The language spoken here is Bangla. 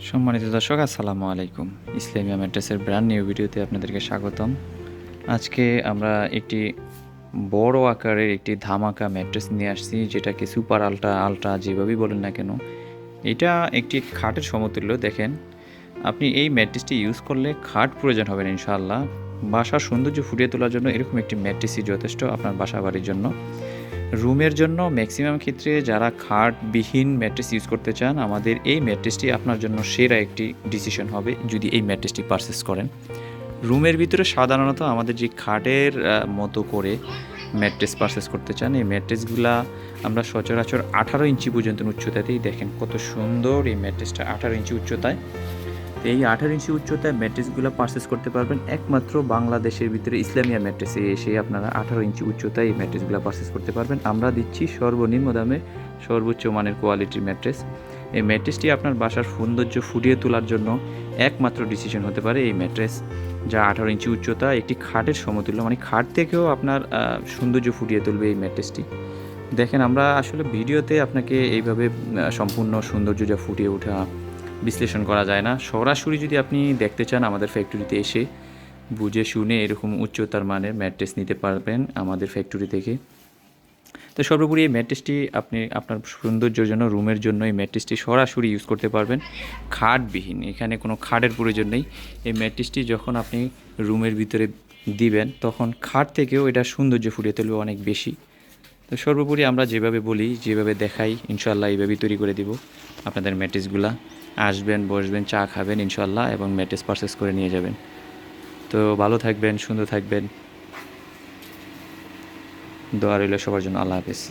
সম্মানিত দর্শক, আসসালামু আলাইকুম। ইসলামিয়া ম্যাট্রেসের ব্র্যান্ড নিউ ভিডিওতে আপনাদেরকে স্বাগতম। আজকে আমরা একটি বড় আকারের একটি ধামাকা ম্যাট্রেস নিয়ে আসছি, যেটাকে সুপার আল্ট্রা যেভাবেই বলেন না কেন, এটা একটি খাটের সমতুল্য। দেখেন, আপনি এই ম্যাট্রেসটি ইউজ করলে খাট প্রয়োজন হবে না ইনশাআল্লাহ। বাসার সৌন্দর্য ফুটিয়ে তোলার জন্য এরকম একটি ম্যাট্রেসই যথেষ্ট আপনার বাসা বাড়ির জন্য। রুমের জন্য ম্যাক্সিমাম ক্ষেত্রে যারা খাটবিহীন ম্যাট্রেস ইউজ করতে চান, আমাদের এই ম্যাট্রেসটি আপনার জন্য সেরা একটি ডিসিশন হবে যদি এই ম্যাট্রেসটি পারচেস করেন। রুমের ভিতরে সাধারণত আমাদের যে খাটের মতো করে ম্যাট্রেস পারচেস করতে চান, এই ম্যাট্রেসগুলা আমরা সচরাচর 18 ইঞ্চি পর্যন্ত উচ্চতাতেই, দেখেন কত সুন্দর এই ম্যাট্রেসটা 18 ইঞ্চি উচ্চতায়। এই 18 ইঞ্চি উচ্চতায় ম্যাট্রেসগুলো পারচেস করতে পারবেন একমাত্র বাংলাদেশের ভিতরে ইসলামিয়া ম্যাট্রেসে এসে। আপনারা 18 ইঞ্চি উচ্চতায় এই ম্যাট্রেসগুলো পারচেস করতে পারবেন। আমরা দিচ্ছি সর্বনিম্ন দামে সর্বোচ্চ মানের কোয়ালিটির ম্যাট্রেস। এই ম্যাট্রেসটি আপনার বাসার সৌন্দর্য ফুটিয়ে তোলার জন্য একমাত্র ডিসিশন হতে পারে এই ম্যাট্রেস, যা 18 ইঞ্চি উচ্চতা, একটি খাটের সমতুল্য, মানে খাট থেকেও আপনার সৌন্দর্য ফুটিয়ে তুলবে এই ম্যাট্রেসটি। দেখেন, আমরা আসলে ভিডিওতে আপনাকে এইভাবে সম্পূর্ণ সৌন্দর্য যা ফুটিয়ে ওঠা বিশ্লেষণ করা যায় না। সরাসরি যদি আপনি দেখতে চান, আমাদের ফ্যাক্টরিতে এসে বুঝে শুনে এরকম উচ্চতার মানের ম্যাট্রেস নিতে পারবেন আমাদের ফ্যাক্টরি থেকে। তো সর্বোপরি এই ম্যাট্রেসটি আপনি আপনার সৌন্দর্যের জন্য, রুমের জন্য এই ম্যাট্রেসটি সরাসরি ইউজ করতে পারবেন খাটবিহীন। এখানে কোনো খাটের প্রয়োজন নেই। এই ম্যাট্রেসটি যখন আপনি রুমের ভিতরে দিবেন, তখন খাট থেকেও এটা সৌন্দর্য ফুটিয়ে তুলবে অনেক বেশি। তো সর্বোপরি আমরা যেভাবে বলি, যেভাবে দেখাই, ইনশাল্লাহ এইভাবেই তৈরি করে দিব আপনাদের ম্যাট্রেসগুলা। আসবেন, বসবেন, চা খাবেন ইনশাল্লাহ, এবং ম্যাট্রেস পারচেস করে নিয়ে যাবেন। তো ভালো থাকবেন, সুন্দর থাকবেন, দোয়া রইল সবার জন্য। আল্লাহ হাফেজ।